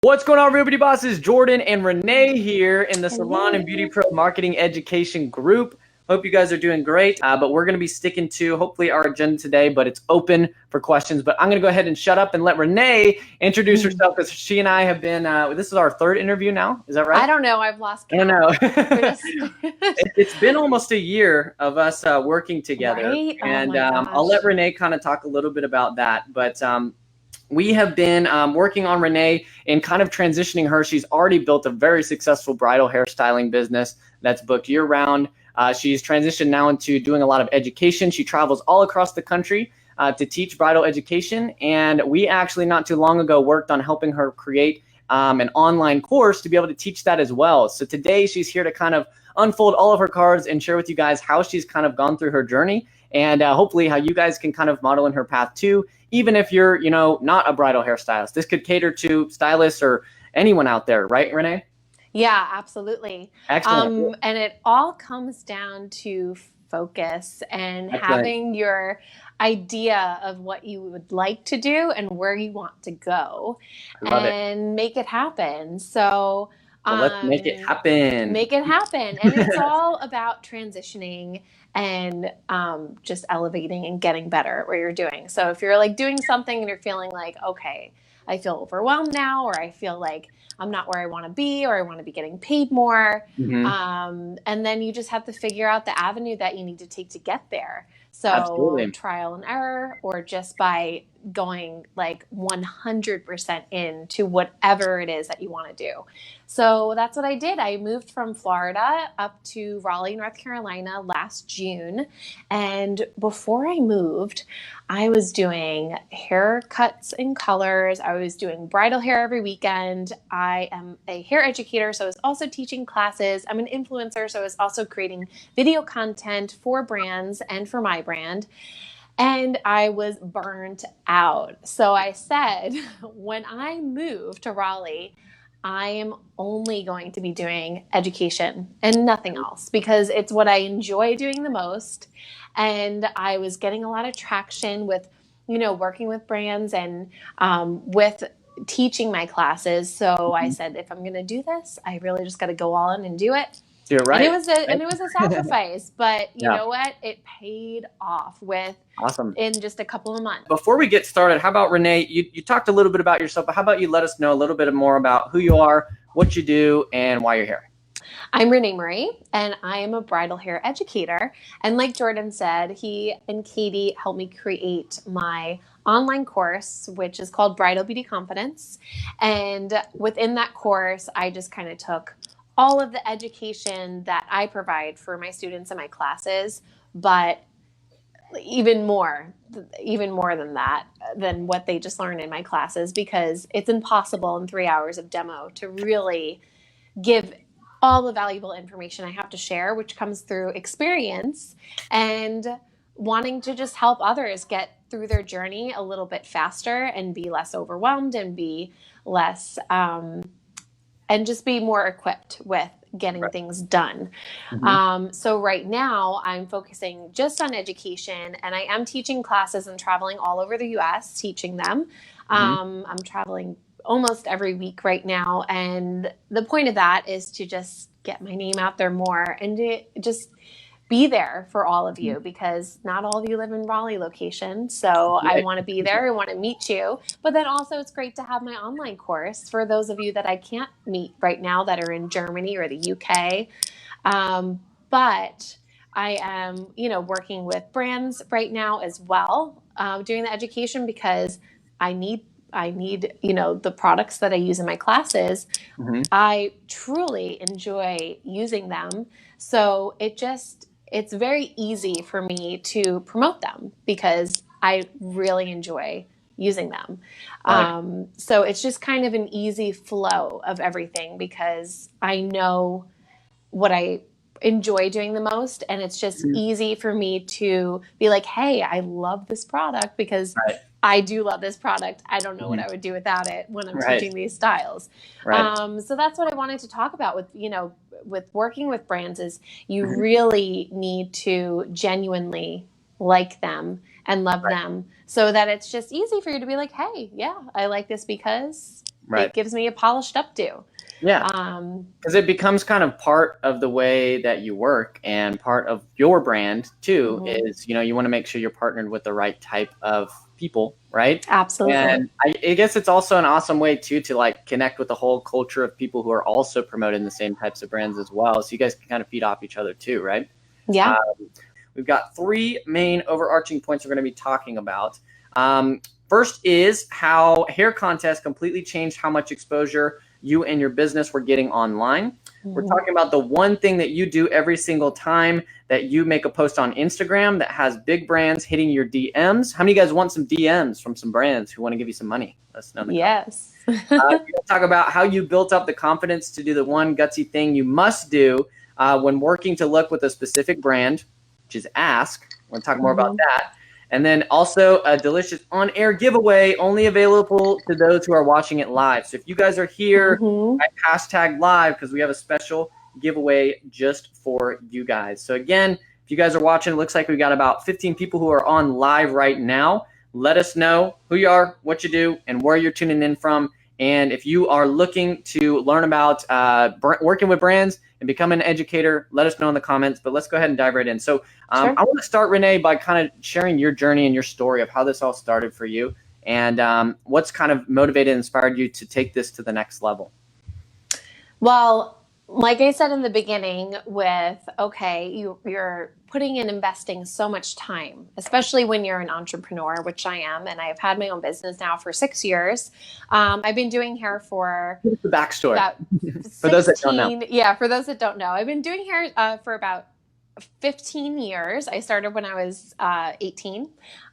What's going on, everybody? Bosses Jordan and Renee here in the Salon and Beauty Hello. Pro Marketing Education Group. Hope you guys are doing great, but we're going to be sticking to hopefully our agenda today, but it's open for questions. But I'm going to go ahead and shut up and let Renee introduce herself, because she and I have been, this is our third interview now. Is that right? I don't know. I've lost I don't count. know. It's been almost a year of us working together. Right? Oh And my I'll let gosh. Renee kind of talk a little bit about that. But we have been working on Renee and kind of transitioning her. She's already built a very successful bridal hairstyling business that's booked year round. She's transitioned now into doing a lot of education. She travels all across the country to teach bridal education. And we actually not too long ago worked on helping her create an online course to be able to teach that as well. So today she's here to kind of unfold all of her cards and share with you guys how she's kind of gone through her journey, and hopefully how you guys can kind of model in her path too, even if you're, not a bridal hairstylist. This could cater to stylists or anyone out there, right, Renee? Yeah, absolutely. Excellent. And it all comes down to focus and Excellent. having your idea of what you would like to do and where you want to go I love it. and make it happen. So Well, let's make it happen. make it happen. And it's all about transitioning and just elevating and getting better at what you're doing. So if you're like doing something and you're feeling like, okay, I feel overwhelmed now, or I feel like I'm not where I want to be, or I want to be getting paid more. And then you just have to figure out the avenue that you need to take to get there. So Absolutely. trial and error, or just by going like 100% into whatever it is that you want to do. So that's what I did. I moved from Florida up to Raleigh, North Carolina last June. And before I moved, I was doing haircuts and colors. I was doing bridal hair every weekend. I am a hair educator, so I was also teaching classes. I'm an influencer, so I was also creating video content for brands and for my brand. And I was burnt out. So I said, when I move to Raleigh, I am only going to be doing education and nothing else, because it's what I enjoy doing the most. And I was getting a lot of traction with, working with brands and with teaching my classes. So I said, if I'm going to do this, I really just got to go all in and do it. You're right. And it was a sacrifice, but you Yeah. know what? It paid off Awesome. in just a couple of months. Before we get started, how about, Renee, you talked a little bit about yourself, but how about you let us know a little bit more about who you are, what you do, and why you're here? I'm Renee Marie, and I am a bridal hair educator. And like Jordan said, he and Katie helped me create my online course, which is called Bridal Beauty Confidence. And within that course, I just kind of took all of the education that I provide for my students in my classes, but even more than that, than what they just learned in my classes, because it's impossible in 3 hours of demo to really give all the valuable information I have to share, which comes through experience and wanting to just help others get through their journey a little bit faster and be less overwhelmed and be less and just be more equipped with getting things done. So right now I'm focusing just on education, and I am teaching classes and traveling all over the US teaching them. I'm traveling almost every week right now. And the point of that is to just get my name out there more and to just be there for all of you, because not all of you live in Raleigh location. So I want to be there. I want to meet you. But then also it's great to have my online course for those of you that I can't meet right now that are in Germany or the UK. But I am, working with brands right now as well, doing the education, because I need, the products that I use in my classes. I truly enjoy using them. So it's very easy for me to promote them because I really enjoy using them. So it's just kind of an easy flow of everything, because I know what I enjoy doing the most, and it's just easy for me to be like, hey, I love this product because I do love this product. I don't know what I would do without it when I'm teaching these styles. So that's what I wanted to talk about with working with brands, is you really need to genuinely like them and love them, so that it's just easy for you to be like, hey, yeah, I like this because it gives me a polished updo. Yeah, because it becomes kind of part of the way that you work, and part of your brand too is, you want to make sure you're partnered with the right type of people, right? Absolutely. And I guess it's also an awesome way too to like connect with the whole culture of people who are also promoting the same types of brands as well. So you guys can kind of feed off each other too, right? Yeah. We've got 3 main overarching points we're going to be talking about. First is how hair contests completely changed how much exposure you and your business were getting online. We're talking about the one thing that you do every single time that you make a post on Instagram that has big brands hitting your DMs. How many of you guys want some DMs from some brands who want to give you some money? Let us know in the Yes. talk about how you built up the confidence to do the one gutsy thing you must do when working to look with a specific brand, which is ask. We're going to talk more about that. And then also a delicious on-air giveaway only available to those who are watching it live. So if you guys are here at hashtag live, because we have a special giveaway just for you guys. So again, if you guys are watching, it looks like we got about 15 people who are on live right now. Let us know who you are, what you do, and where you're tuning in from. And if you are looking to learn about working with brands and become an educator, let us know in the comments. But let's go ahead and dive right in. So I want to start, Renee, by kind of sharing your journey and your story of how this all started for you, and what's kind of motivated and inspired you to take this to the next level. Well, like I said in the beginning with, you're putting and investing so much time, especially when you're an entrepreneur, which I am, and I've had my own business now for 6 years. I've been doing hair for the backstory about 16, for those that don't know. Yeah, for those that don't know, I've been doing hair for about 15 years. I started when I was 18.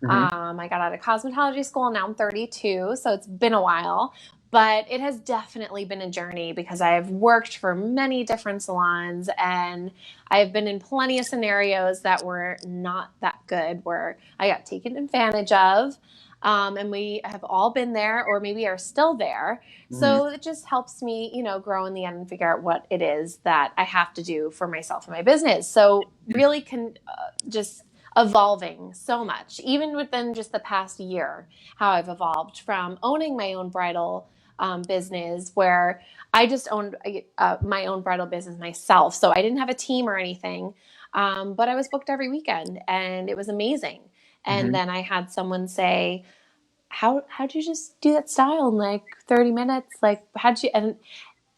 I got out of cosmetology school, and now I'm 32, so it's been a while. But it has definitely been a journey because I've worked for many different salons, and I've been in plenty of scenarios that were not that good, where I got taken advantage of. And we have all been there, or maybe are still there. So it just helps me, grow in the end and figure out what it is that I have to do for myself and my business. So really just evolving so much, even within just the past year, how I've evolved from owning my own bridal business, where I just owned my own bridal business myself. So I didn't have a team or anything, but I was booked every weekend, and it was amazing. And then I had someone say, how'd you just do that style in like 30 minutes? Like, how'd you,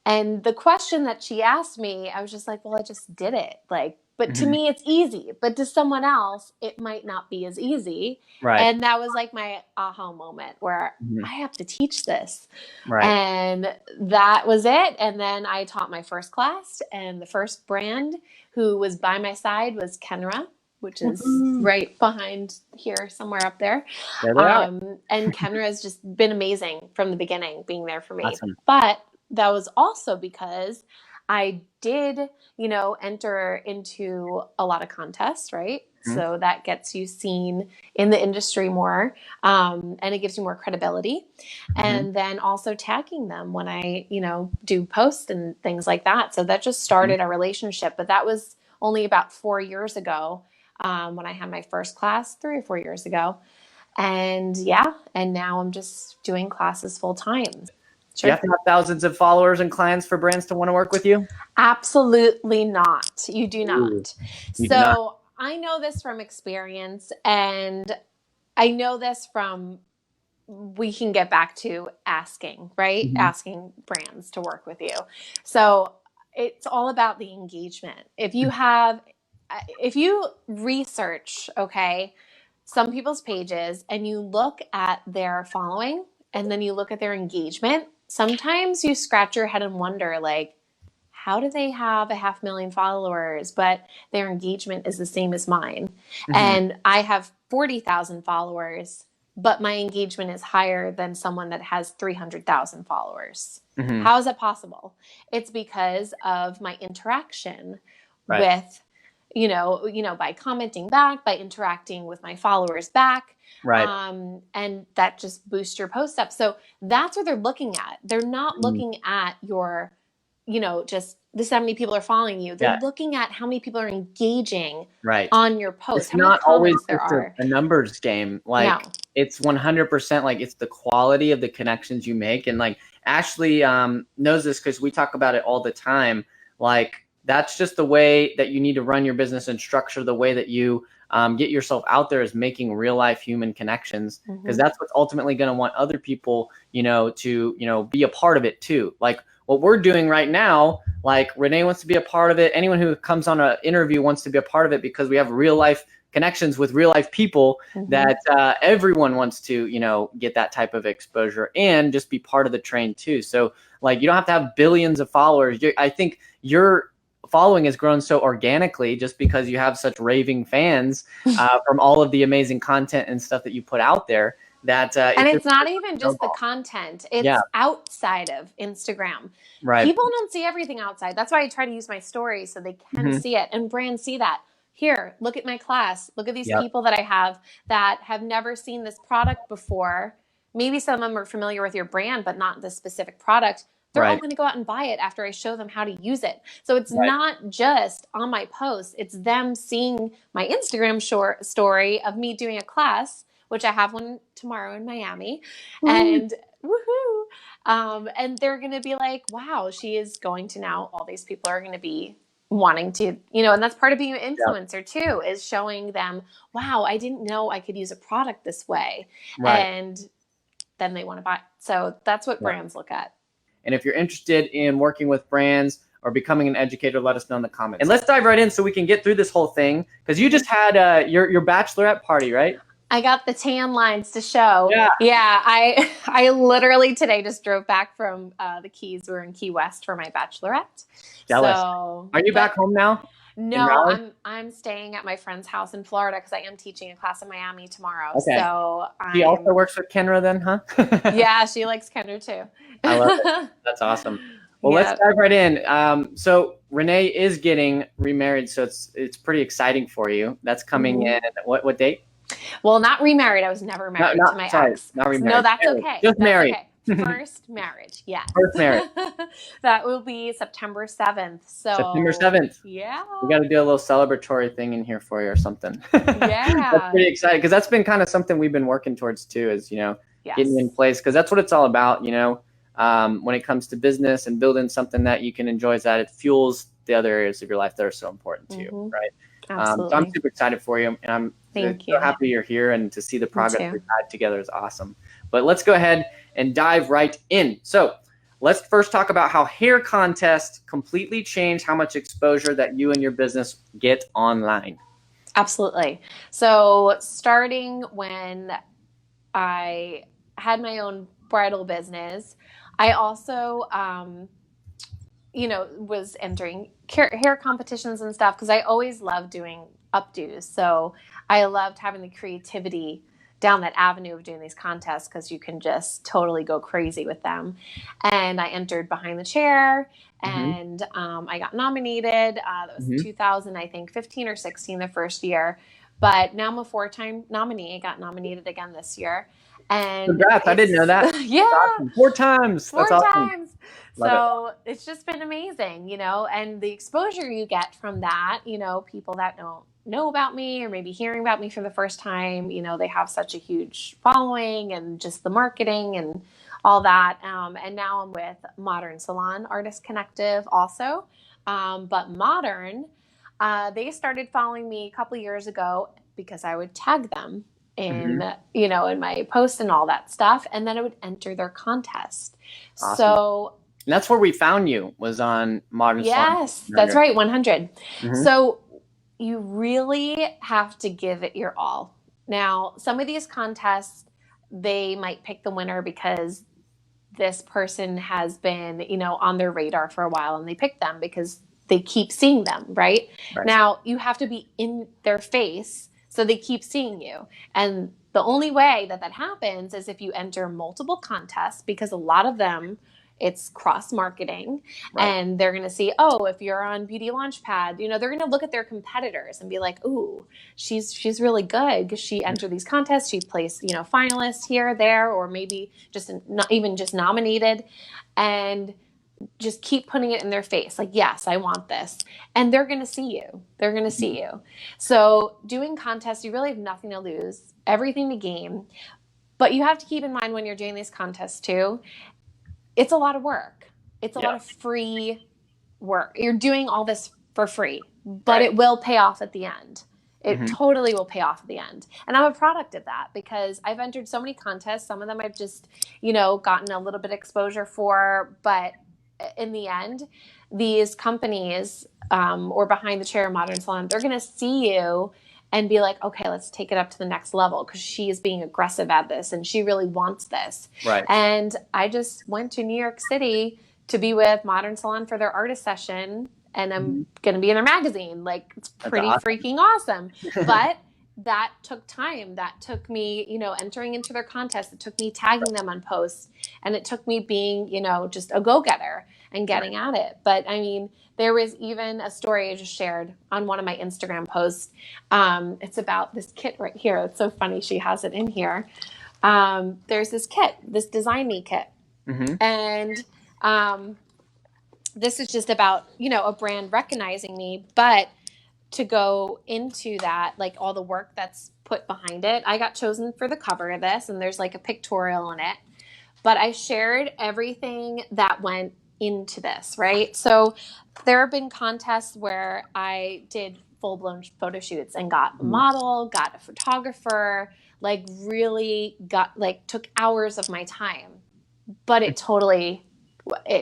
and the question that she asked me, I was just like, well, I just did it. Like, but to me, it's easy. But to someone else, it might not be as easy. Right. And that was like my aha moment, where I have to teach this. Right. And that was it. And then I taught my first class, and the first brand who was by my side was Kenra, which is right behind here, somewhere up there. There they are. And Kenra has just been amazing from the beginning, being there for me. Awesome. But that was also because I did, enter into a lot of contests, right? So that gets you seen in the industry more, and it gives you more credibility. And then also tagging them when I, do posts and things like that. So that just started a relationship. But that was only about 4 years ago, when I had my first class, 3 or 4 years ago. And now I'm just doing classes full time. Do you have to have thousands of followers and clients for brands to want to work with you? Absolutely not. You do not. You do not. I know this from experience, and I know this from, we can get back to asking, right? Asking brands to work with you. So it's all about the engagement. If you research, some people's pages, and you look at their following, and then you look at their engagement, sometimes you scratch your head and wonder, like, how do they have 500,000 followers, but their engagement is the same as mine? And I have 40,000 followers, but my engagement is higher than someone that has 300,000 followers. How is that possible? It's because of my interaction with, by commenting back, by interacting with my followers back. And that just boosts your posts up. So that's what they're looking at. They're not looking at your, just this, how many people are following you. They're looking at how many people are engaging on your post. It's not always a numbers game. Like, No. It's 100% like it's the quality of the connections you make. And like, Ashley knows this because we talk about it all the time. Like, that's just the way that you need to run your business and structure the way that you get yourself out there, is making real life human connections, because that's what's ultimately going to want other people, to, be a part of it too. Like what we're doing right now, like Renee wants to be a part of it. Anyone who comes on an interview wants to be a part of it, because we have real life connections with real life people that everyone wants to, get that type of exposure and just be part of the train too. So like, you don't have to have billions of followers. I think your following has grown so organically just because you have such raving fans from all of the amazing content and stuff that you put out there. That and it's not even just the content, it's outside of Instagram. Right. People don't see everything outside. That's why I try to use my stories so they can see it, and brands see that. Here, look at my class. Look at these people that I have that have never seen this product before. Maybe some of them are familiar with your brand, but not this specific product. They're all going to go out and buy it after I show them how to use it. So it's not just on my posts. It's them seeing my Instagram story of me doing a class, which I have one tomorrow in Miami. And woohoo. And they're going to be like, wow, she is going to now, all these people are going to be wanting to, and that's part of being an influencer too, is showing them, wow, I didn't know I could use a product this way. And then they want to buy it. So that's what brands look at. And if you're interested in working with brands or becoming an educator, let us know in the comments. And let's dive right in so we can get through this whole thing, because you just had your bachelorette party, right? I got the tan lines to show. Yeah. I literally today just drove back from the Keys. We were in Key West for my bachelorette. Jealous. So, are you back home now? No, I'm staying at my friend's house in Florida because I am teaching a class in Miami tomorrow. Okay. So she also works with Kendra then, huh? Yeah, she likes Kendra too. I love it. That's awesome. Well, let's dive right in. So Renee is getting remarried, so it's pretty exciting for you. That's coming in what date? Well, not remarried. I was never married to my ex. Not remarried. No, that's okay. Just married. Okay. First marriage, yes. First marriage. That will be September 7th. So September 7th. Yeah. We got to do a little celebratory thing in here for you or something. Yeah. That's pretty exciting, because that's been kind of something we've been working towards too, is, getting in place, because that's what it's all about, when it comes to business and building something that you can enjoy, is that it fuels the other areas of your life that are so important to you, right? Absolutely. So I'm super excited for you, and I'm so happy you're here, and to see the progress we've had together is awesome. But let's go ahead and dive right in. So let's first talk about how hair contests completely change how much exposure that you and your business get online. Absolutely. So starting when I had my own bridal business, I also, was entering hair competitions and stuff, because I always loved doing updos. So I loved having the creativity down that avenue of doing these contests, because you can just totally go crazy with them. And I entered behind the chair, and I got nominated. That was 2000, I think, 15 or 16, the first year. But now I'm a 4-time nominee. I got nominated again this year. And congrats! I didn't know that. Yeah, awesome. 4 times. That's awesome. 4 times. So it's just been amazing, and the exposure you get from that, people that don't know about me or maybe hearing about me for the first time, they have such a huge following, and just the marketing and all that. And now I'm with Modern Salon Artist Connective also. But Modern, they started following me a couple years ago because I would tag them in, in my posts and all that stuff. And then I would enter their contest. Awesome. So and that's where we found you, was on Modern Salon. Yes, that's right. 100. So you really have to give it your all. Now, some of these contests, they might pick the winner because this person has been, on their radar for a while, and they pick them because they keep seeing them, right? Now, you have to be in their face so they keep seeing you. And the only way that happens is if you enter multiple contests, because a lot of them, it's cross-marketing, and they're going to see, if you're on Beauty Launchpad, they're going to look at their competitors and be like, ooh, she's really good because she entered these contests. She placed, finalists here, there, or maybe just not even just nominated, and just keep putting it in their face. Like, yes, I want this. And they're going to see you. They're going to see you. So doing contests, you really have nothing to lose, everything to gain. But you have to keep in mind when you're doing these contests too, it's a lot of work. It's a Yeah. lot of free work. You're doing all this for free, but Right. it will pay off at the end. It Mhm. totally will pay off at the end. And I'm a product of that because I've entered so many contests. Some of them I've just, gotten a little bit of exposure for. But in the end, these companies or behind the chair modern salon, they're going to see you and be like, okay, let's take it up to the next level because she is being aggressive at this and she really wants this. Right. And I just went to New York City to be with Modern Salon for their artist session, and I'm going to be in their magazine. Like, it's That's pretty awesome. freaking awesome. But that took time. That took me, entering into their contest. It took me tagging them on posts, and it took me being, just a go-getter and getting at it. But I mean, there was even a story I just shared on one of my Instagram posts. It's about this kit right here. It's so funny. She has it in here. There's this kit, this Design Me kit. Mhm. And this is just about, a brand recognizing me. But to go into that, like all the work that's put behind it, I got chosen for the cover of this, and there's like a pictorial in it. But I shared everything that went into this, right? So there have been contests where I did full-blown photo shoots and got a model, got a photographer, like really took hours of my time. But it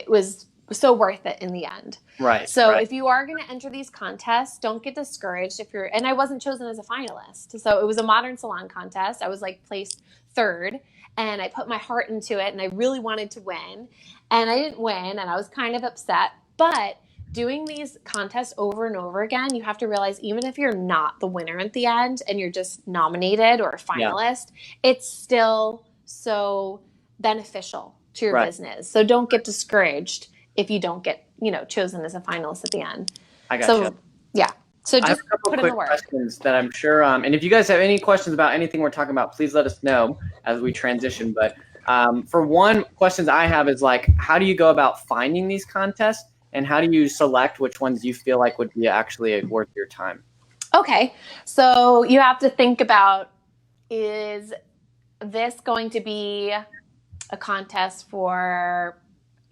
was so worth it in the end. Right. So right. if you are going to enter these contests, don't get discouraged and I wasn't chosen as a finalist. So it was a modern salon contest. I was like placed third, and I put my heart into it, and I really wanted to win, and I didn't win, and I was kind of upset. But doing these contests over and over again, you have to realize even if you're not the winner at the end and you're just nominated or a finalist, it's still so beneficial to your business. So don't get discouraged if you don't get, chosen as a finalist at the end. I got So, you. yeah. So I have just a couple put in quick the work. questions that I'm sure, and if you guys have any questions about anything we're talking about, please let us know as we transition. But for one, questions I have is like, how do you go about finding these contests, and how do you select which ones you feel like would be actually worth your time? Okay. So you have to think about, is this going to be a contest for,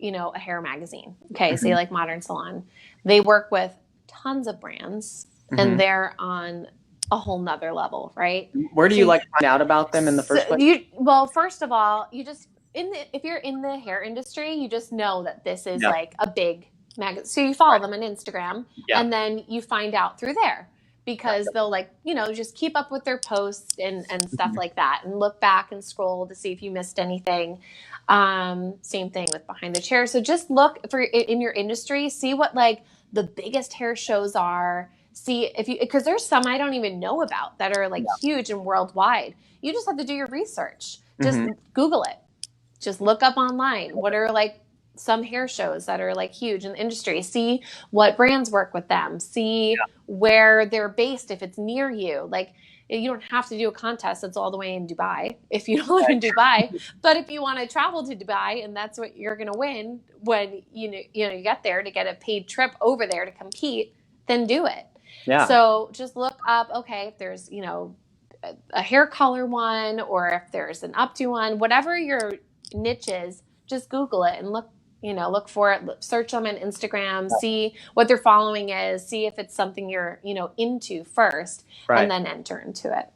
a hair magazine? Okay. Say like Modern Salon. They work with tons of brands and they're on a whole nother level, right? Where do you like find out about them in the first place? Well, first of all, you just if you're in the hair industry, you just know that this is like a big magazine. So you follow them on Instagram, and then you find out through there because they'll just keep up with their posts and stuff like that, and look back and scroll to see if you missed anything. Same thing with Behind the Chair. So just look for in your industry, see what like the biggest hair shows are. See if you, because there's some I don't even know about that are like huge and worldwide. You just have to do your research. Just Google it. Just look up online. What are like some hair shows that are like huge in the industry? See what brands work with them. See where they're based if it's near you. Like, you don't have to do a contest that's all the way in Dubai if you don't live in Dubai. But if you want to travel to Dubai and that's what you're going to win when you get there to get a paid trip over there to compete, then do it. Yeah. So just look up, okay, if there's, a hair color one, or if there's an updo one, whatever your niche is, just Google it and look for it, search them on Instagram, see what their following is, see if it's something you're, into first, and then enter into it.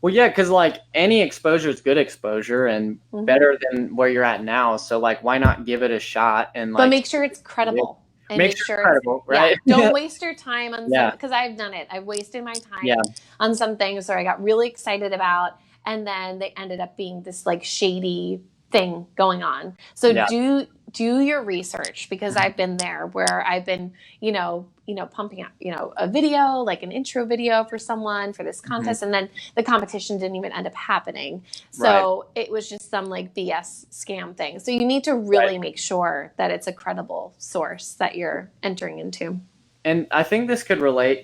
Well, yeah, because like any exposure is good exposure and better than where you're at now. So like, why not give it a shot and like? But make sure it's credible. And make sure it's credible, right? Don't waste your time on some, because I've done it. I've wasted my time on some things where I got really excited about, and then they ended up being this like shady thing going on. So do your research, because I've been there where I've been, pumping out, a video, like an intro video for someone for this contest. And then the competition didn't even end up happening. So it was just some like BS scam thing. So you need to really make sure that it's a credible source that you're entering into. And I think this could relate,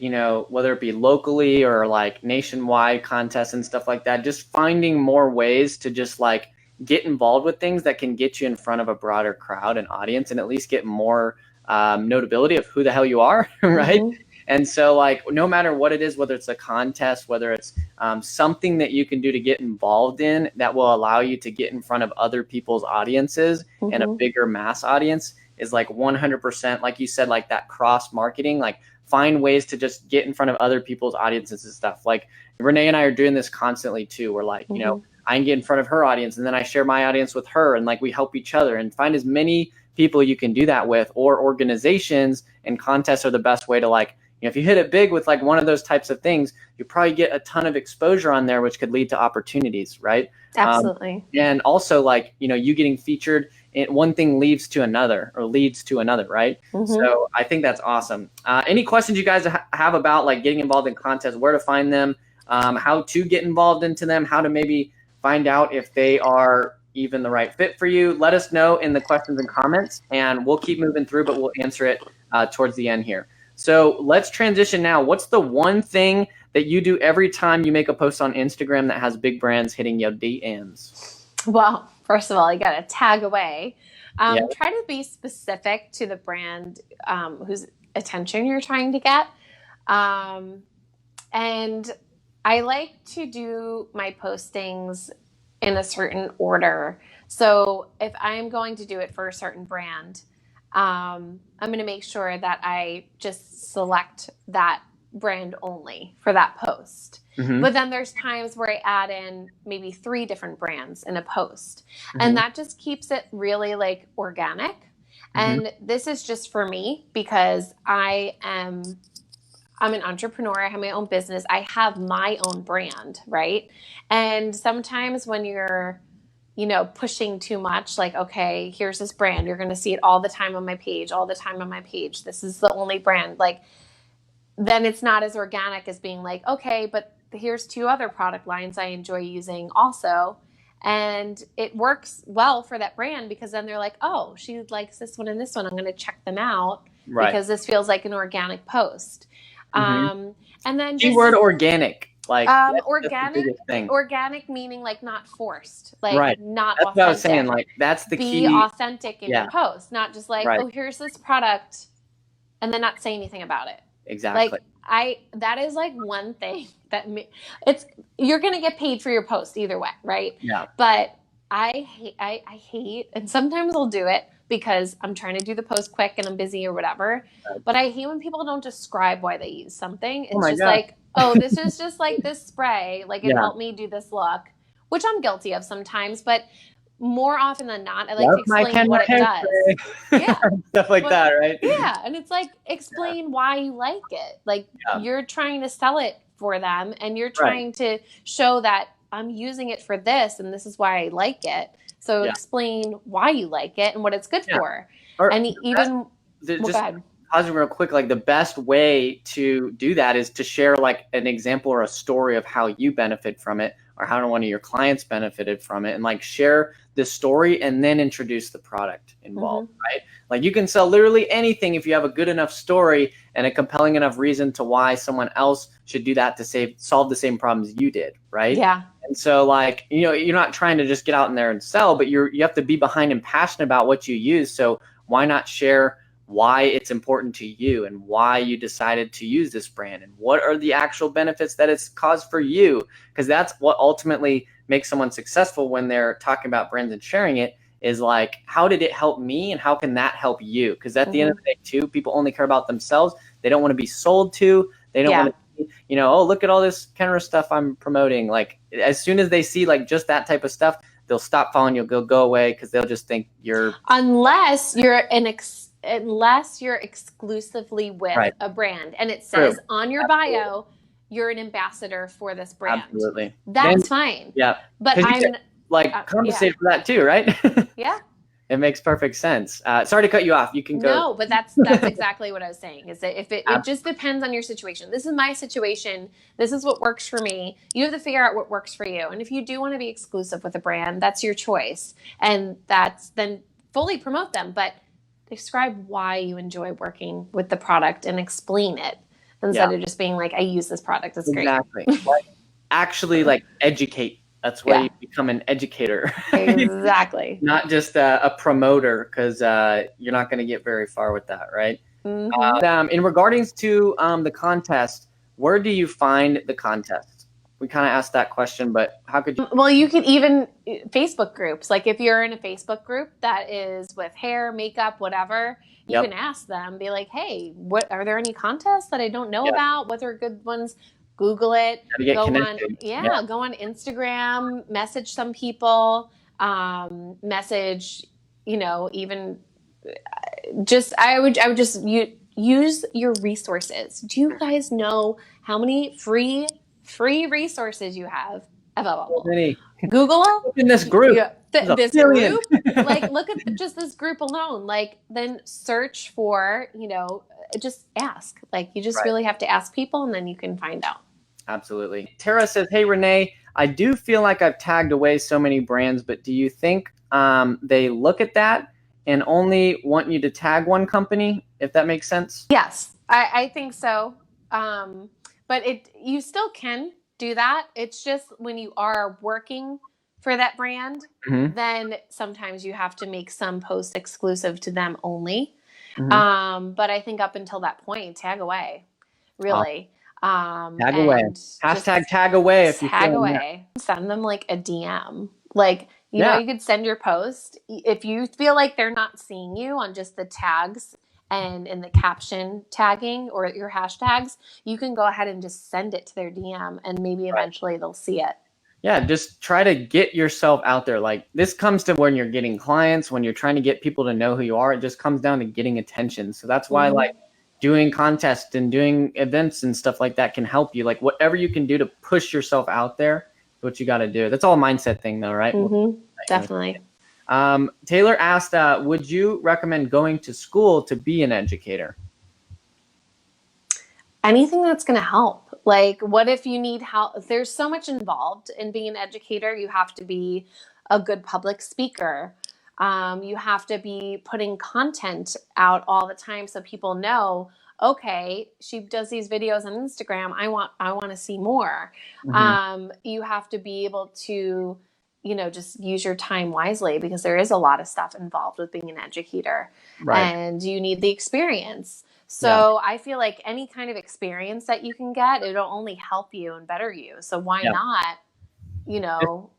whether it be locally or like nationwide contests and stuff like that, just finding more ways to just like get involved with things that can get you in front of a broader crowd and audience, and at least get more notability of who the hell you are, right? And so like, no matter what it is, whether it's a contest, whether it's something that you can do to get involved in that will allow you to get in front of other people's audiences and a bigger mass audience, is like 100%, like you said, like that cross marketing, like find ways to just get in front of other people's audiences and stuff. Like Renee and I are doing this constantly too. We're like, you know, I can get in front of her audience and then I share my audience with her, and like we help each other, and find as many people you can do that with, or organizations, and contests are the best way to, like, you know, if you hit it big with like one of those types of things, you probably get a ton of exposure on there, which could lead to opportunities, right? Absolutely. And also, like, you know, you getting featured, one thing leads to another, right? So I think that's awesome. Any questions you guys have about like getting involved in contests, where to find them, how to get involved into them, how to maybe find out if they are even the right fit for you, let us know in the questions and comments, and we'll keep moving through, but we'll answer it towards the end here. So let's transition now. What's the one thing that you do every time you make a post on Instagram that has big brands hitting your DMs? Well, first of all, you got to tag away. Try to be specific to the brand whose attention you're trying to get. And I like to do my postings in a certain order. So if I'm going to do it for a certain brand, I'm going to make sure that I just select that brand only for that post. But then there's times where I add in maybe 3 different brands in a post. And that just keeps it really like organic. And this is just for me because I'm an entrepreneur. I have my own business. I have my own brand, right? And sometimes when you're, you know, pushing too much, like, okay, here's this brand. You're going to see it all the time on my page, This is the only brand. Like, then it's not as organic as being like, okay, but here's 2 other product lines I enjoy using also. And it works well for that brand because then they're like, oh, she likes this one and this one. I'm going to check them out because this feels like an organic post. And then keyword organic, like organic meaning like not forced, like not that's authentic. what I was saying, like that's the key. Be authentic in your post, not just like, oh, here's this product and then not say anything about it. Exactly. Like that is like one thing that you're going to get paid for your post either way, right? Yeah. But I hate, and sometimes I'll do it because I'm trying to do the post quick and I'm busy or whatever. But I hate when people don't describe why they use something. It's just like, oh, this is just like this spray. Like it helped me do this look, which I'm guilty of sometimes. But more often than not, I like to explain what it does. Yeah. Stuff like that, right? Yeah. And it's like, explain why you like it. Like you're trying to sell it for them and you're trying to show that I'm using it for this and this is why I like it. So explain why you like it and what it's good for. And even pausing real quick, like the best way to do that is to share like an example or a story of how you benefit from it or how one of your clients benefited from it, and like share the story and then introduce the product involved, right? Like you can sell literally anything if you have a good enough story and a compelling enough reason to why someone else should do that to solve the same problems you did, right? Yeah. And so like, you know, you're not trying to just get out in there and sell, but you have to be behind and passionate about what you use. So why not share why it's important to you and why you decided to use this brand and what are the actual benefits that it's caused for you? Because that's what ultimately makes someone successful when they're talking about brands and sharing it, is like, how did it help me and how can that help you? Because at the end of the day too, people only care about themselves. They don't want to be sold to. They don't want to, you know, oh, look at all this kind of stuff I'm promoting. Like as soon as they see like just that type of stuff, they'll stop following you. They'll go away because they'll just think you're. Unless you're exclusively with a brand and it says on your bio, you're an ambassador for this brand. Absolutely. That's fine. Yeah. But I'm compensate for that too, right? Yeah. It makes perfect sense. Sorry to cut you off. You can go. No, but that's exactly what I was saying, is that if it just depends on your situation. This is my situation. This is what works for me. You have to figure out what works for you. And if you do want to be exclusive with a brand, that's your choice. And then fully promote them. But describe why you enjoy working with the product and explain it instead of just being like, I use this product. It's great. Exactly. Actually, like educate. That's where you become an educator. Exactly. Not just a promoter, because you're not going to get very far with that, right? Mm-hmm. In regards to the contest, where do you find the contest? We kind of asked that question, but how could you? Well, you could even Facebook groups. Like if you're in a Facebook group that is with hair, makeup, whatever, you Yep. can ask them, be like, hey, what are there any contests that I don't know Yep. about? What are good ones? Google it. How to get Go connected. on, yeah, go on Instagram, message some people, message, even just I would just use your resources. Do you guys know how many free resources you have available? Many. Google In this group, this billion. group, like look at just this group alone, like then search for, just ask, like you just Right. really have to ask people and then you can find out. Absolutely. Tara says, hey, Renee, I do feel like I've tagged away so many brands, but do you think they look at that and only want you to tag one company, if that makes sense? Yes, I think so. But you still can do that. It's just when you are working for that brand, Mm-hmm. then sometimes you have to make some posts exclusive to them only. Mm-hmm. But I think up until that point, tag away, really. Tag away. Hashtag tag away if you tag feel away. Send them like a DM. Like, Yeah. you could send your post. If you feel like they're not seeing you on just the tags and in the caption tagging or your hashtags, you can go ahead and just send it to their DM and maybe eventually they'll see it. Yeah, just try to get yourself out there. Like this comes to when you're getting clients, when you're trying to get people to know who you are, it just comes down to getting attention. So that's why like doing contests and doing events and stuff like that can help you. Like whatever you can do to push yourself out there, what you got to do. That's all a mindset thing though, right? Definitely. Taylor asked, would you recommend going to school to be an educator? Anything that's going to help. Like, what if you need help? There's so much involved in being an educator. You have to be a good public speaker. You have to be putting content out all the time so people know, okay, she does these videos on Instagram. I want to see more. You have to be able to, just use your time wisely because there is a lot of stuff involved with being an educator, and you need the experience. So I feel like any kind of experience that you can get, it'll only help you and better you. So why not,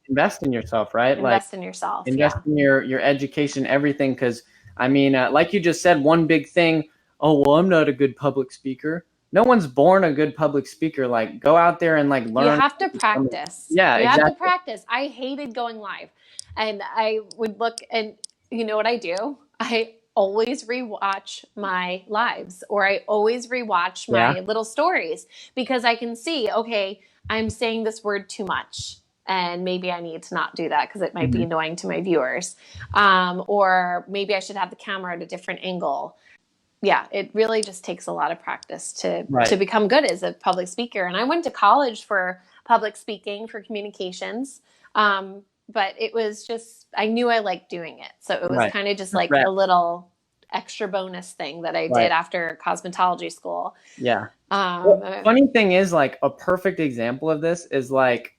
invest in yourself, right? Invest in yourself. Invest in your education, everything. Because I mean, like you just said, one big thing. Oh, well, I'm not a good public speaker. No one's born a good public speaker. Like go out there and like learn. You have to practice. Yeah, you exactly. have to practice. I hated going live, and I would look and you know what I do? I always rewatch my lives, or I always rewatch my little stories because I can see, okay, I'm saying this word too much and maybe I need to not do that because it might be annoying to my viewers. Or maybe I should have the camera at a different angle. Yeah, it really just takes a lot of practice to become good as a public speaker. And I went to college for public speaking, for communications. But it was just, I knew I liked doing it. So it was kind of just like a little extra bonus thing that I did after cosmetology school. Yeah. Well, funny thing is, like, a perfect example of this is like,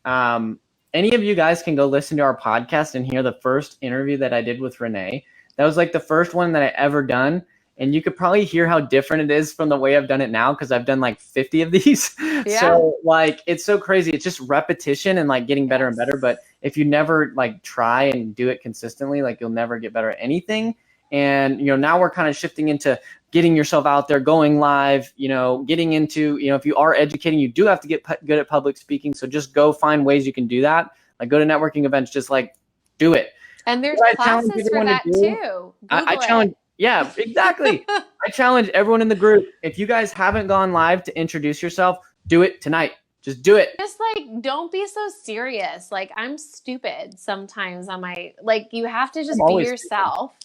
any of you guys can go listen to our podcast and hear the first interview that I did with Renee. That was like the first one that I ever done. And you could probably hear how different it is from the way I've done it now because I've done like 50 of these. So like it's so crazy. It's just repetition and like getting better and better. But if you never like try and do it consistently, like you'll never get better at anything. And now we're kind of shifting into getting yourself out there, going live, getting into, if you are educating, you do have to get good at public speaking. So just go find ways you can do that. Like go to networking events, just like do it. And there's classes for that too. I challenge. Yeah, exactly. I challenge everyone in the group. If you guys haven't gone live to introduce yourself, do it tonight. Just do it. Just like, don't be so serious. Like I'm stupid sometimes on my, like you have to just be yourself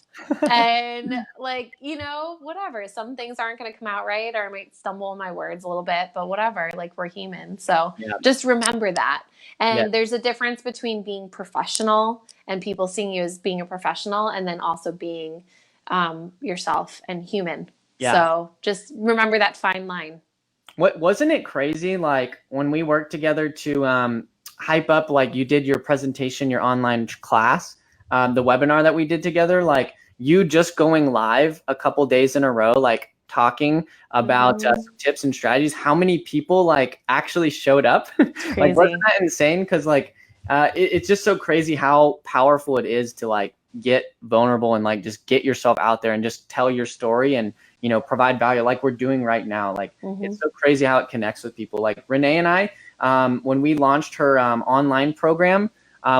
and like, whatever. Some things aren't going to come out right, or I might stumble on my words a little bit, but whatever, like we're human. So just remember that. And there's a difference between being professional and people seeing you as being a professional and then also being yourself and human. So just remember that fine line. What wasn't it crazy? Like when we worked together to hype up, like you did your presentation, your online class, the webinar that we did together, like you just going live a couple days in a row, like talking about some tips and strategies, how many people like actually showed up? Like, wasn't that insane? Because like it's just so crazy how powerful it is to like get vulnerable and like just get yourself out there and just tell your story and, you know, provide value like we're doing right now. Like it's so crazy how it connects with people. Like Renee and I, when we launched her online program,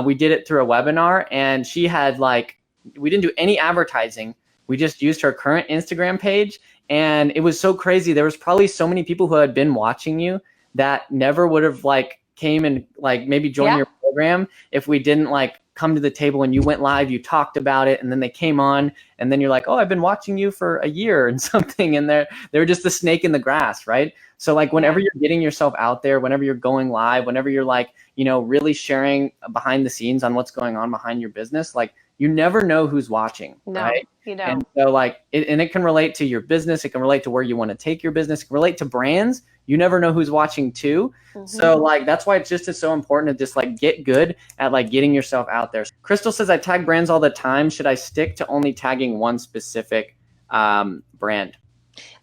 we did it through a webinar, and she had like, we didn't do any advertising. We just used her current Instagram page, and it was so crazy. There was probably so many people who had been watching you that never would have like came and like maybe joined your program if we didn't like come to the table and you went live, you talked about it, and then they came on, and then you're like, oh, I've been watching you for a year and something, and they're just the snake in the grass, right? So like whenever you're getting yourself out there, whenever you're going live, whenever you're like, you know, really sharing behind the scenes on what's going on behind your business, like you never know who's watching, right? You don't. And so like, it can relate to your business. It can relate to where you want to take your business. It can relate to brands. You never know who's watching too. So like, that's why it's just so important to just like get good at like getting yourself out there. Crystal says, I tag brands all the time. Should I stick to only tagging one specific brand?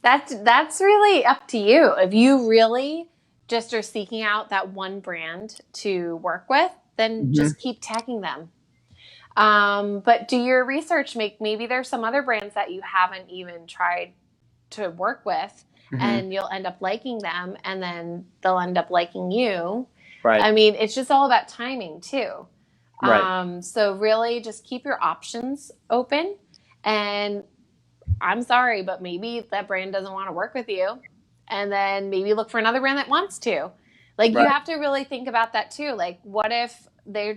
That's really up to you. If you really just are seeking out that one brand to work with, then just keep tagging them. But do your research. Maybe there's some other brands that you haven't even tried to work with, and you'll end up liking them, and then they'll end up liking you. Right. I mean, it's just all about timing too. Right. So really just keep your options open, and I'm sorry, but maybe that brand doesn't want to work with you, and then maybe look for another brand that wants to. Like, you have to really think about that too. Like, what if they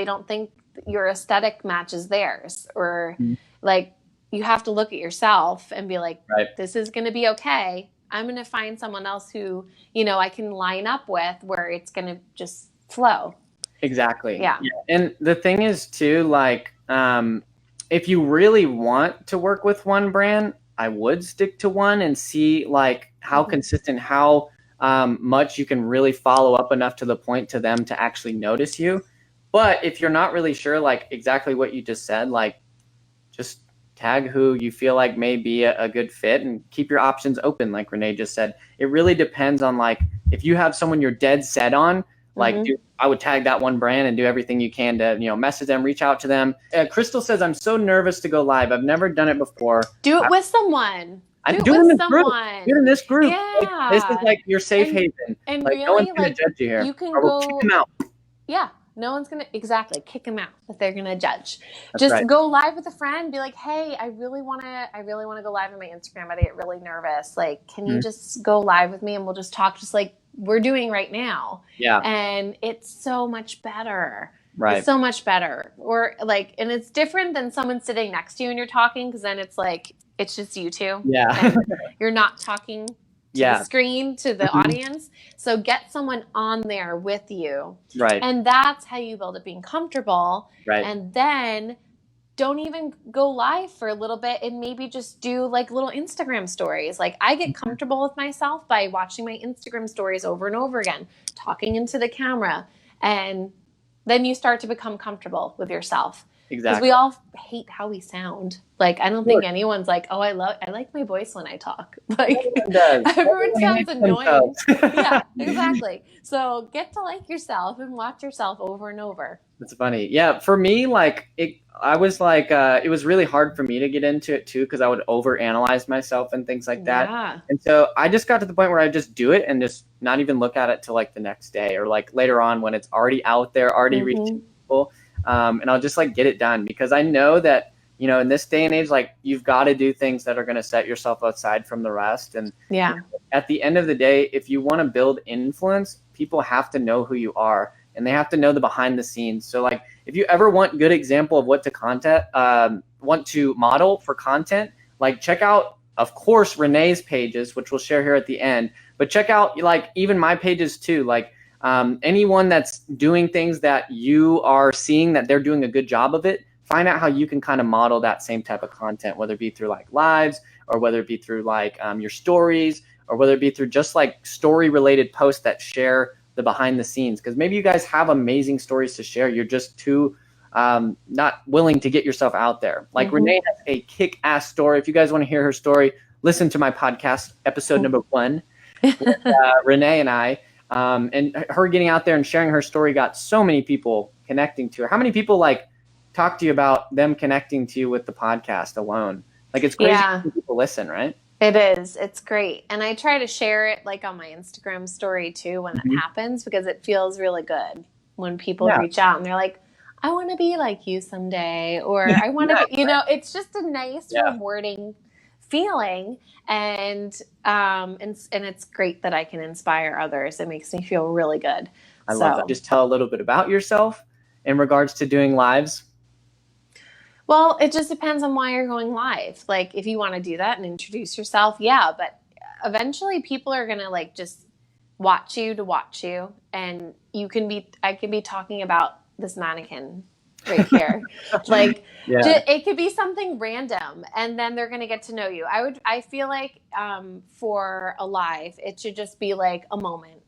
don't think your aesthetic matches theirs, or like, you have to look at yourself and be like, this is going to be okay. I'm going to find someone else who, you know, I can line up with where it's going to just flow. Exactly. Yeah. And the thing is too, like, if you really want to work with one brand, I would stick to one and see like how consistent, how much you can really follow up enough to the point to them to actually notice you. But if you're not really sure, like exactly what you just said, like just tag who you feel like may be a good fit and keep your options open. Like Renee just said, it really depends on like, if you have someone you're dead set on, like I would tag that one brand and do everything you can to, you know, message them, reach out to them. Crystal says, I'm so nervous to go live. I've never done it before. Do it with someone. I'm doing this group. Do it in this group. Yeah. Like, this is like your safe haven. And like, really, no one's going to judge you here. You can we'll kick them out. Yeah. No one's going to kick them out if they're going to judge. Just go live with a friend. Be like, hey, I really want to go live on my Instagram, but I get really nervous. Like, can you just go live with me and we'll just talk just like we're doing right now? Yeah. And it's so much better. Right. It's so much better. Or like, and it's different than someone sitting next to you and you're talking, because then it's like, it's just you two. Yeah. You're not talking to the screen, to the audience. So get someone on there with you. Right. And that's how you build it being comfortable. Right. And then don't even go live for a little bit and maybe just do like little Instagram stories. Like, I get comfortable with myself by watching my Instagram stories over and over again, talking into the camera. And then you start to become comfortable with yourself. Exactly. Because we all hate how we sound. Like, I don't think anyone's like, oh, I like my voice when I talk. Like, everyone sounds annoying. Yeah, exactly. So get to like yourself and watch yourself over and over. That's funny. Yeah, for me, like, I was like, it was really hard for me to get into it too, because I would overanalyze myself and things like that. Yeah. And so I just got to the point where I just do it and just not even look at it till like the next day, or like later on when it's already out there, already reaching people. And I'll just like get it done, because I know that, you know, in this day and age, like, you've got to do things that are going to set yourself aside from the rest. And you know, at the end of the day, if you want to build influence, people have to know who you are, and they have to know the behind the scenes. So like, if you ever want good example of what to want to model for content, like check out, of course, Renee's pages, which we'll share here at the end, but check out like even my pages too. Like, anyone that's doing things that you are seeing that they're doing a good job of it, find out how you can kind of model that same type of content, whether it be through like lives, or whether it be through like your stories, or whether it be through just like story related posts that share the behind the scenes. Because maybe you guys have amazing stories to share. You're just too not willing to get yourself out there. Like Renee has a kick-ass story. If you guys want to hear her story, listen to my podcast, episode number 1, with Renee and I. And her getting out there and sharing her story got so many people connecting to her. How many people like talk to you about them connecting to you with the podcast alone? Like, it's crazy when people listen, right? It is. It's great. And I try to share it like on my Instagram story too when that happens, because it feels really good when people reach out and they're like, I want to be like you someday, or I want to be, it's just a nice, rewarding feeling. And it's great that I can inspire others. It makes me feel really good. I love that. Just tell a little bit about yourself in regards to doing lives. Well, it just depends on why you're going live. Like, if you want to do that and introduce yourself, but eventually people are going to like just watch you, and I could be talking about this mannequin right here. Like, it could be something random, and then they're going to get to know you. I feel like, for a live, it should just be like a moment.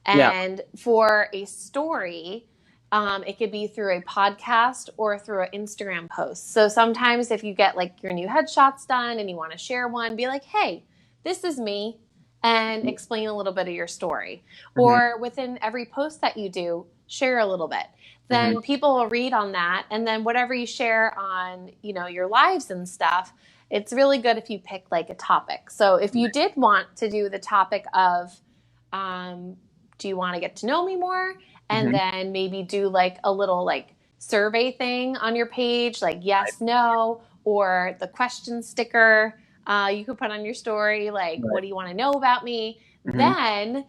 And for a story, it could be through a podcast or through an Instagram post. So sometimes if you get like your new headshots done and you want to share one, be like, hey, this is me, and explain a little bit of your story. Or within every post that you do, share a little bit. Then people will read on that. And then whatever you share on, your lives and stuff, it's really good if you pick like a topic. So if you did want to do the topic of, do you want to get to know me more? And then maybe do like a little like survey thing on your page, like yes, no, or the question sticker you could put on your story, like, what do you want to know about me? Then,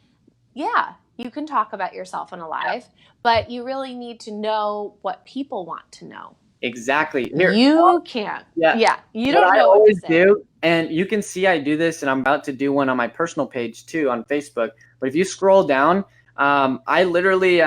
you can talk about yourself in a live, but you really need to know what people want to know. Exactly. You can't. You don't know what to say. And you can see I do this, and I'm about to do one on my personal page too on Facebook. But if you scroll down, I literally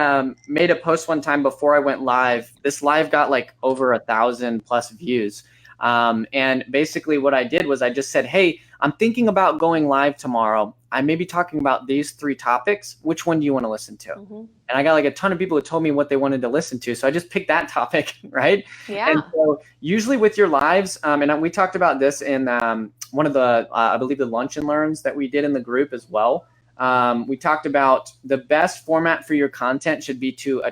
made a post one time before I went live. This live got like over 1,000+ views. And basically what I did was I just said, hey, I'm thinking about going live tomorrow. I may be talking about these 3 topics. Which one do you want to listen to? And I got like a ton of people who told me what they wanted to listen to. So I just picked that topic, right? Yeah. And so usually with your lives, and we talked about this in one of the, I believe the lunch and learns that we did in the group as well. We talked about the best format for your content should be to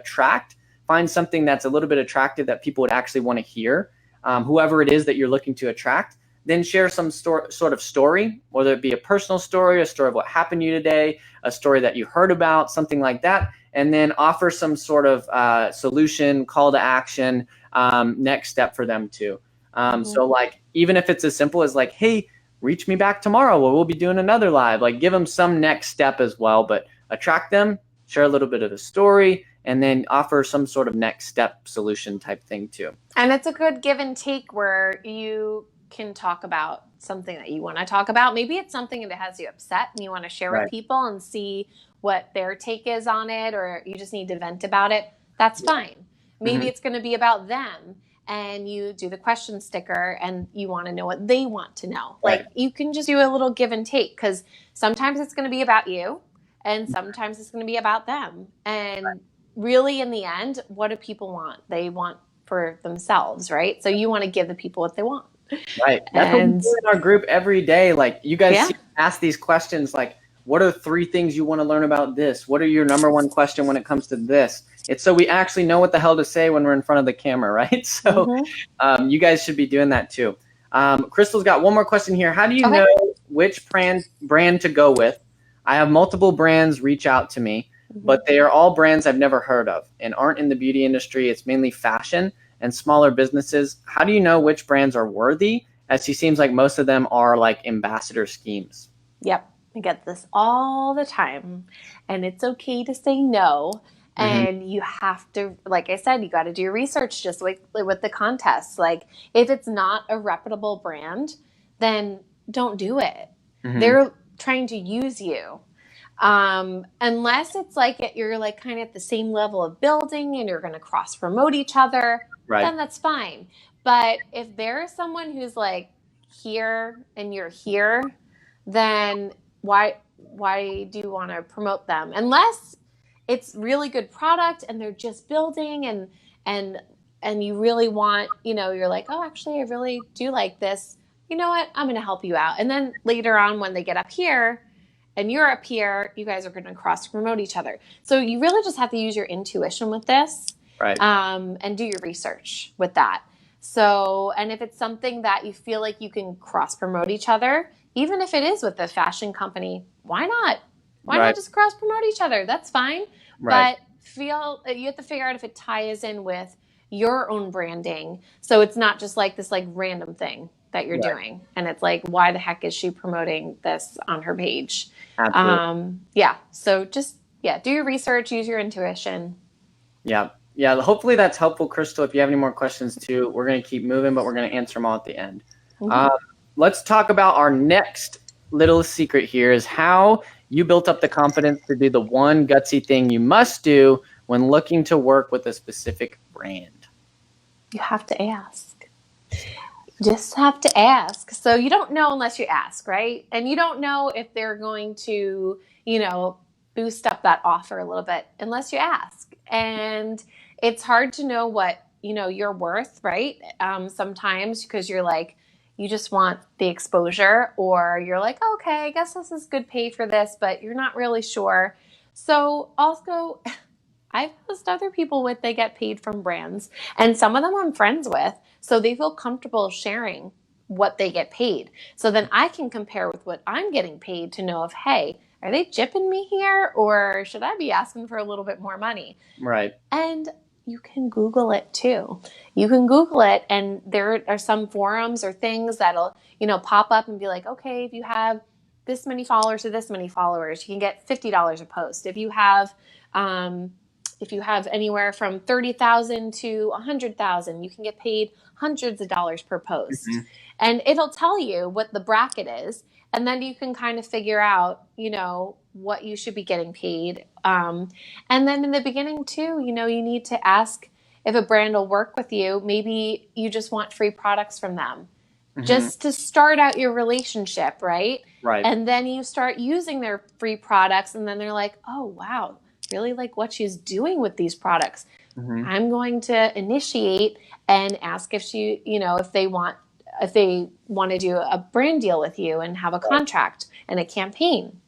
find something that's a little bit attractive that people would actually want to hear, whoever it is that you're looking to attract. Then share some sort of story, whether it be a personal story, a story of what happened to you today, a story that you heard about, something like that. And then offer some sort of solution, call to action, next step for them too. So like, even if it's as simple as like, hey, reach me back tomorrow, we'll be doing another live. Like, give them some next step as well, but attract them, share a little bit of the story, and then offer some sort of next step solution type thing too. And it's a good give and take where you can talk about something that you want to talk about. Maybe it's something that has you upset and you want to share with people and see what their take is on it, or you just need to vent about it. That's fine. Maybe it's going to be about them, and you do the question sticker and you want to know what they want to know. Like, you can just do a little give and take, because sometimes it's going to be about you and sometimes it's going to be about them. And really, in the end, what do people want? They want for themselves, right? So you want to give the people what they want. Right. That's what we do in our group every day. Like, you guys ask these questions like, what are 3 things you want to learn about this? What are your number 1 question when it comes to this? It's so we actually know what the hell to say when we're in front of the camera, right? So you guys should be doing that too. Crystal's got one more question here. How do you know which brand to go with? I have multiple brands reach out to me, but they are all brands I've never heard of and aren't in the beauty industry. It's mainly fashion and smaller businesses. How do you know which brands are worthy? As he seems like most of them are like ambassador schemes. Yep. I get this all the time, and it's okay to say no. And you have to, like I said, you got to do your research, just like with the contests. Like, if it's not a reputable brand, then don't do it. They're trying to use you. Unless it's like you're like kind of at the same level of building and you're going to cross promote each other, then that's fine. But if there is someone who's like here and you're here, then why do you want to promote them? Unless it's really good product and they're just building and you really want, you're like, oh, actually, I really do like this. you know what, I'm going to help you out. And then later on, when they get up here and you're up here, you guys are going to cross promote each other. So you really just have to use your intuition with this, Right. and do your research with that. So, and if it's something that you feel like you can cross promote each other, even if it is with a fashion company, why not? Why Right. not just cross promote each other? That's fine. Right. But you have to figure out if it ties in with your own branding. So it's not just like this like random thing that you're Right. doing. And it's like, why the heck is she promoting this on her page? Absolutely. Yeah. So just, yeah, do your research, use your intuition. Yeah. Yeah. Hopefully that's helpful, Crystal. If you have any more questions too, we're going to keep moving, but we're going to answer them all at the end. Let's talk about our next little secret here is how you built up the confidence to do the one gutsy thing you must do when looking to work with a specific brand. You have to ask. Just have to ask. So you don't know unless you ask, right? And you don't know if they're going to, boost up that offer a little bit unless you ask. And it's hard to know what, you're worth, right? Sometimes because you're like, you just want the exposure, or you're like, okay, I guess this is good pay for this, but you're not really sure. So also, I've asked other people what they get paid from brands, and some of them I'm friends with, so they feel comfortable sharing what they get paid. So then I can compare with what I'm getting paid to know if, hey, are they gypping me here, or should I be asking for a little bit more money? Right. And you can Google it too. You can Google it, and there are some forums or things that'll, pop up and be like, okay, if you have this many followers or this many followers, you can get $50 a post. If you have anywhere from 30,000 to 100,000, you can get paid hundreds of dollars per post. Mm-hmm. And it'll tell you what the bracket is. And then you can kind of figure out, what you should be getting paid. And then in the beginning too, you need to ask if a brand will work with you. Maybe you just want free products from them. Mm-hmm. Just to start out your relationship, right? Right. And then you start using their free products, and then they're like, oh, wow, really like what she's doing with these products. Mm-hmm. I'm going to initiate and ask if if they want to do a brand deal with you and have a contract and a campaign.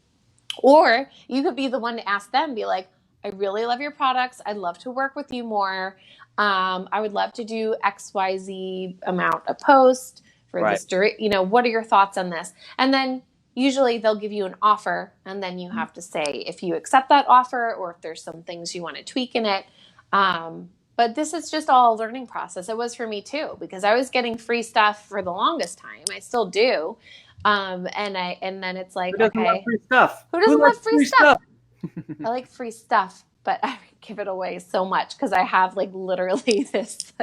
Or you could be the one to ask them, be like, I really love your products. I'd love to work with you more. I would love to do XYZ amount of post for this. What are your thoughts on this? And then usually they'll give you an offer, and then you have to say if you accept that offer or if there's some things you want to tweak in it. But this is just all a learning process. It was for me too, because I was getting free stuff for the longest time. I still do. And then it's like, who doesn't love free stuff? Who doesn't love free stuff? I like free stuff, but I give it away so much because I have like literally this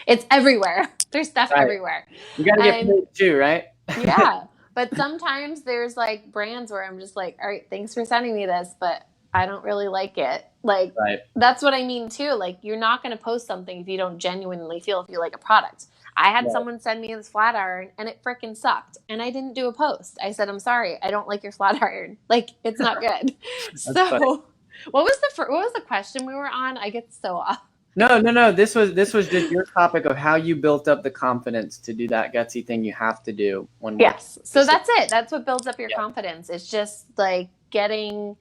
it's everywhere. There's stuff everywhere. You got to get paid too, right? Yeah. But sometimes there's like brands where I'm just like, all right, thanks for sending me this, but I don't really like it. Like, That's what I mean too. Like, you're not going to post something if you don't genuinely feel if you like a product. I had someone send me this flat iron and it freaking sucked. And I didn't do a post. I said, I'm sorry, I don't like your flat iron. Like, it's not good. So funny. What was the question we were on? I get so off. No. This was just your topic of how you built up the confidence to do that gutsy thing you have to do when. Yes. So that's it. That's what builds up your confidence. It's just like getting,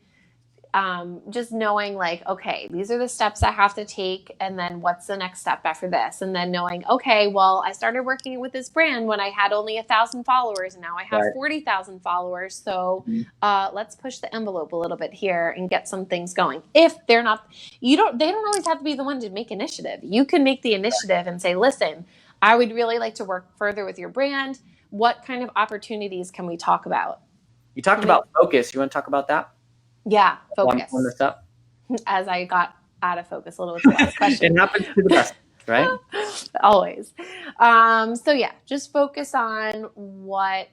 just knowing like, okay, these are the steps I have to take. And then what's the next step after this? And then knowing, okay, well, I started working with this brand when I had only 1,000 followers, and now I have 40,000 followers. So let's push the envelope a little bit here and get some things going. If they're not, they don't always have to be the one to make initiative. You can make the initiative and say, listen, I would really like to work further with your brand. What kind of opportunities can we talk about? You talked about focus. You want to talk about that? Yeah, focus. As I got out of focus a little with the last question. It happens to the best, right? Always. So yeah, just focus on what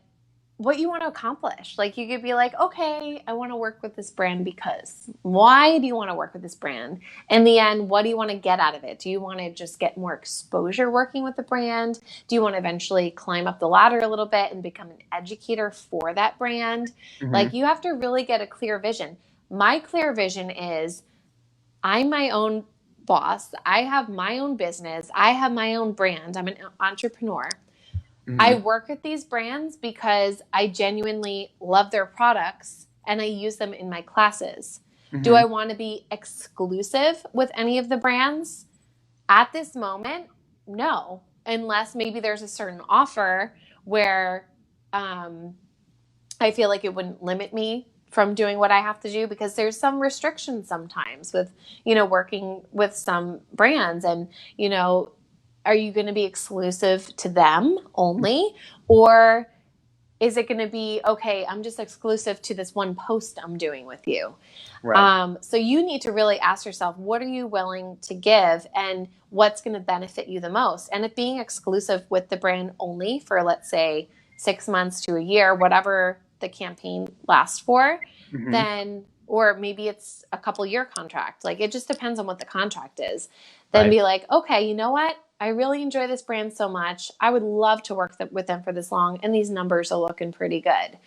you want to accomplish. Like, you could be like, okay, I want to work with this brand because. Why do you want to work with this brand? In the end, what do you want to get out of it? Do you want to just get more exposure working with the brand? Do you want to eventually climb up the ladder a little bit and become an educator for that brand? Mm-hmm. Like, you have to really get a clear vision. My clear vision is, I'm my own boss. I have my own business. I have my own brand. I'm an entrepreneur. I work with these brands because I genuinely love their products and I use them in my classes. Do I want to be exclusive with any of the brands? At this moment, no, unless maybe there's a certain offer where I feel like it wouldn't limit me from doing what I have to do, because there's some restrictions sometimes with, working with some brands. And, are you going to be exclusive to them only? Or is it going to be, okay, I'm just exclusive to this one post I'm doing with you? Right. So you need to really ask yourself, what are you willing to give and what's going to benefit you the most? And if being exclusive with the brand only for, let's say, 6 months to a year, whatever the campaign lasts for, then, or maybe it's a couple year contract. Like, it just depends on what the contract is. Then be like, okay, you know what? I really enjoy this brand so much. I would love to work with them for this long, and these numbers are looking pretty good.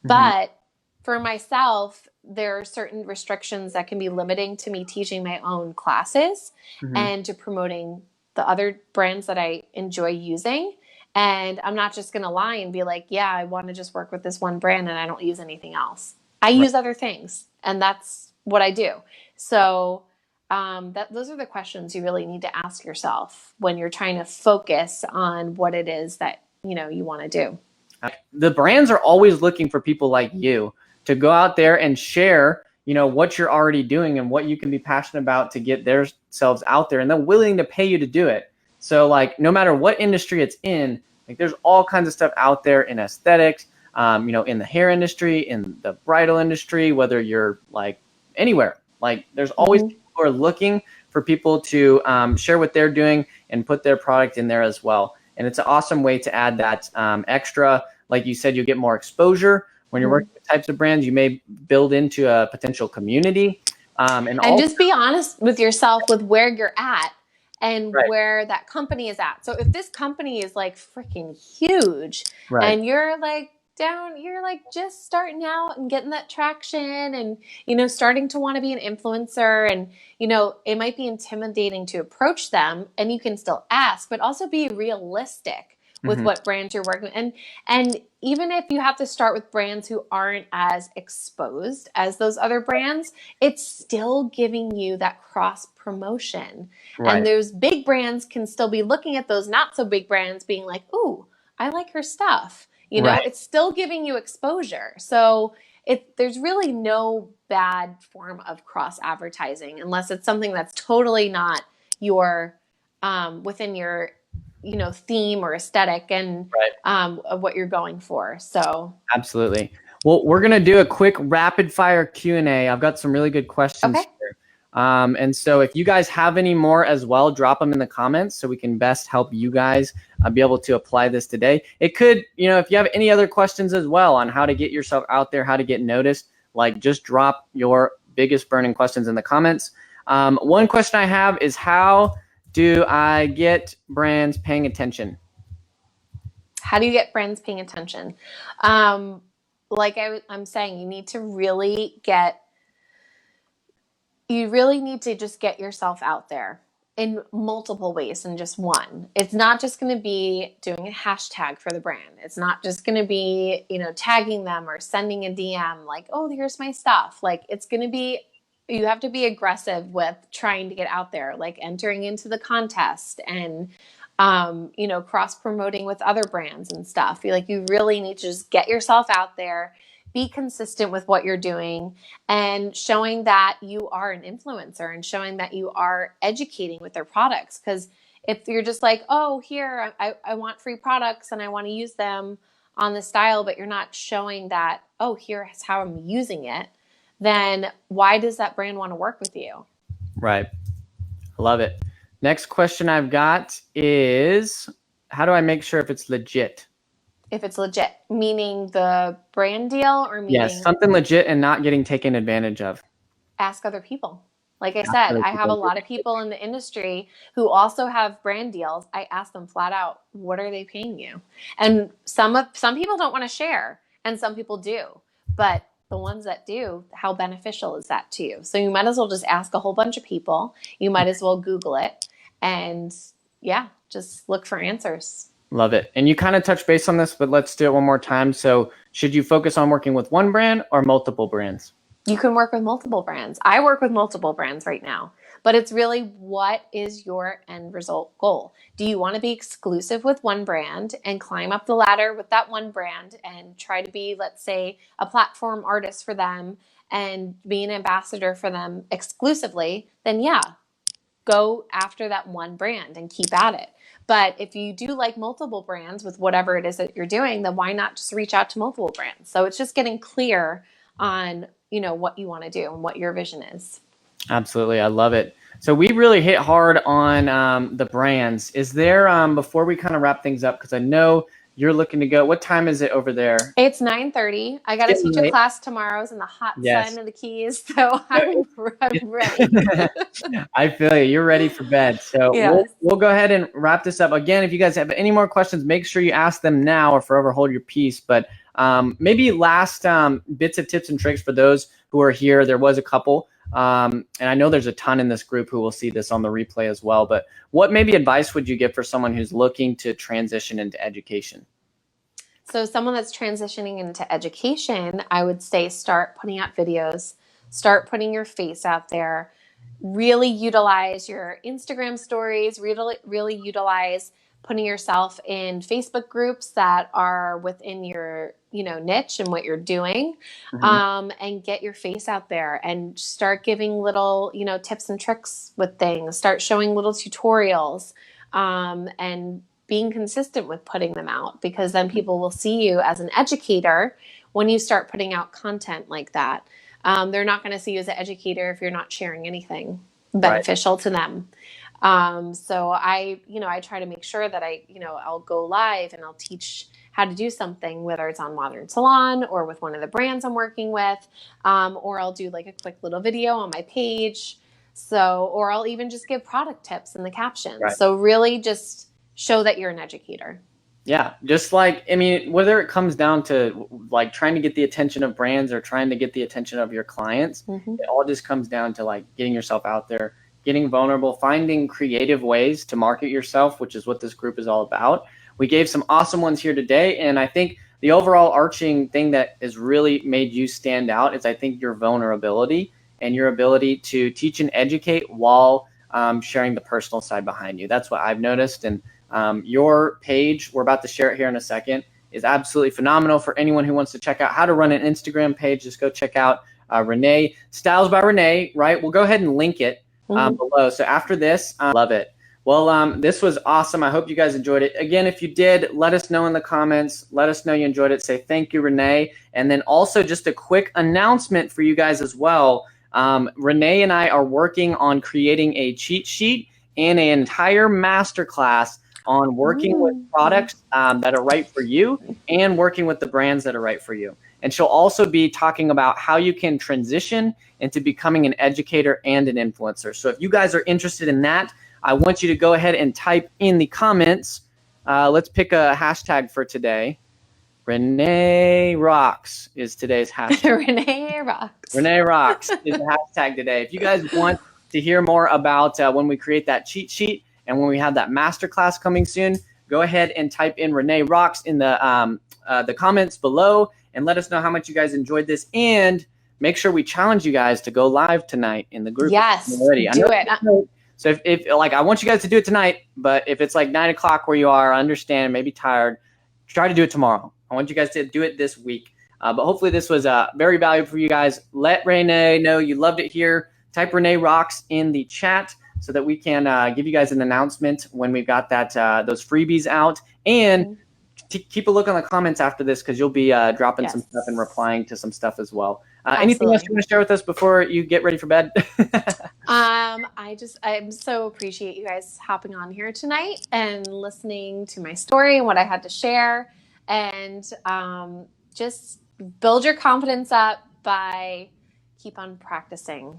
But for myself, there are certain restrictions that can be limiting to me teaching my own classes and to promoting the other brands that I enjoy using. And I'm not just going to lie and be like, yeah, I want to just work with this one brand and I don't use anything else. I use other things, and that's what I do. So those are the questions you really need to ask yourself when you're trying to focus on what it is that you want to do. The brands are always looking for people like you to go out there and share, what you're already doing and what you can be passionate about to get themselves out there, and they're willing to pay you to do it. So like, no matter what industry it's in, like there's all kinds of stuff out there in aesthetics, in the hair industry, in the bridal industry, whether you're like anywhere, like there's always people who are looking for people to share what they're doing and put their product in there as well. And it's an awesome way to add that extra, like you said, you'll get more exposure. When you're working with types of brands, you may build into a potential community. And just be honest with yourself with where you're at and where that company is at. So if this company is like freaking huge and you're like you're like just starting out and getting that traction and, starting to want to be an influencer, and, it might be intimidating to approach them, and you can still ask, but also be realistic with what brands you're working with. And even if you have to start with brands who aren't as exposed as those other brands, it's still giving you that cross promotion. And those big brands can still be looking at those not so big brands being like, ooh, I like her stuff. It's still giving you exposure. So there's really no bad form of cross advertising unless it's something that's totally not your within your theme or aesthetic and of what you're going for. So absolutely. Well, we're gonna do a quick rapid fire Q&A. I've got some really good questions here. And so if you guys have any more as well, drop them in the comments so we can best help you guys be able to apply this today. It could, if you have any other questions as well on how to get yourself out there, how to get noticed, like just drop your biggest burning questions in the comments. One question I have is, how do I get brands paying attention? How do you get brands paying attention? Like I'm saying, you really need to just get yourself out there in multiple ways and just one. It's not just going to be doing a hashtag for the brand. It's not just going to be, tagging them or sending a DM like, oh, here's my stuff. Like, it's going to be, you have to be aggressive with trying to get out there, like entering into the contest and, cross promoting with other brands and stuff. You really need to just get yourself out there, be consistent with what you're doing, and showing that you are an influencer and showing that you are educating with their products. Because if you're just like, oh, here, I want free products and I want to use them on the style, but you're not showing that, oh, here's how I'm using it, then why does that brand want to work with you? Right. I love it. Next question I've got is, how do I make sure if it's legit? If it's legit, meaning the brand deal, or meaning something legit and not getting taken advantage of? Ask other people. Like I said, I have a lot of people in the industry who also have brand deals. I ask them flat out, what are they paying you? And some people don't want to share, and some people do. But the ones that do, how beneficial is that to you? So you might as well just ask a whole bunch of people. You might as well Google it, and just look for answers. Love it. And you kind of touched base on this, but let's do it one more time. So should you focus on working with one brand or multiple brands? You can work with multiple brands. I work with multiple brands right now, but it's really, what is your end result goal? Do you want to be exclusive with one brand and climb up the ladder with that one brand and try to be, let's say, a platform artist for them and be an ambassador for them exclusively? Then yeah, go after that one brand and keep at it. But if you do like multiple brands with whatever it is that you're doing, then why not just reach out to multiple brands? So it's just getting clear on, what you want to do and what your vision is. Absolutely. I love it. So we really hit hard on the brands. Is there, before we kind of wrap things up, because I know you're looking to go, what time is it over there? It's 9:30. I got to teach a class tomorrow. It's in the hot sun of the Keys, so I'm ready. I feel you. You're ready for bed. So Yes. we'll go ahead and wrap this up. Again, if you guys have any more questions, make sure you ask them now or forever hold your peace. But maybe last bits of tips and tricks for those who are here. There was a couple. And I know there's a ton in this group who will see this on the replay as well. But what maybe advice would you give for someone who's looking to transition into education? So someone that's transitioning into education, I would say start putting out videos, start putting your face out there, really utilize your Instagram stories, really utilize putting yourself in Facebook groups that are within your, niche and what you're doing, and get your face out there and start giving little, tips and tricks with things, start showing little tutorials, and being consistent with putting them out, because then people will see you as an educator when you start putting out content like that. They're not going to see you as an educator if you're not sharing anything beneficial to them. So I try to make sure that I'll go live and I'll teach how to do something, whether it's on Modern Salon or with one of the brands I'm working with, or I'll do like a quick little video on my page. So, or I'll even just give product tips in the captions. Right. So really just show that you're an educator. Yeah, just like, I mean, whether it comes down to like trying to get the attention of brands or trying to get the attention of your clients, it all just comes down to like getting yourself out there, getting vulnerable, finding creative ways to market yourself, which is what this group is all about. We gave some awesome ones here today. And I think the overall arching thing that has really made you stand out is I think your vulnerability and your ability to teach and educate while sharing the personal side behind you. That's what I've noticed. And your page, we're about to share it here in a second, is absolutely phenomenal for anyone who wants to check out how to run an Instagram page. Just go check out Renee, Styles by Renee, right? We'll go ahead and link it below. So after this, love it. Well, this was awesome. I hope you guys enjoyed it. Again, if you did, let us know in the comments. Let us know you enjoyed it. Say thank you, Renee. And then also just a quick announcement for you guys as well. Renee and I are working on creating a cheat sheet and an entire masterclass on working with products that are right for you and working with the brands that are right for you. And she'll also be talking about how you can transition into becoming an educator and an influencer. So if you guys are interested in that, I want you to go ahead and type in the comments. Let's pick a hashtag for today. Renee Rocks is today's hashtag. Renee Rocks. Renee Rocks is the hashtag today. If you guys want to hear more about when we create that cheat sheet and when we have that masterclass coming soon, go ahead and type in Renee Rocks in the comments below and let us know how much you guys enjoyed this. And make sure we challenge you guys to go live tonight in the group. Yes, do it. So if like, I want you guys to do it tonight, but if it's like 9 o'clock where you are, I understand, maybe tired, try to do it tomorrow. I want you guys to do it this week. But hopefully this was very valuable for you guys. Let Renee know you loved it here. Type Renee Rocks in the chat so that we can give you guys an announcement when we've got those freebies out. And keep a look on the comments after this, because you'll be dropping some stuff and replying to some stuff as well. Anything else you want to share with us before you get ready for bed? I so appreciate you guys hopping on here tonight and listening to my story and what I had to share. And just build your confidence up by keep on practicing.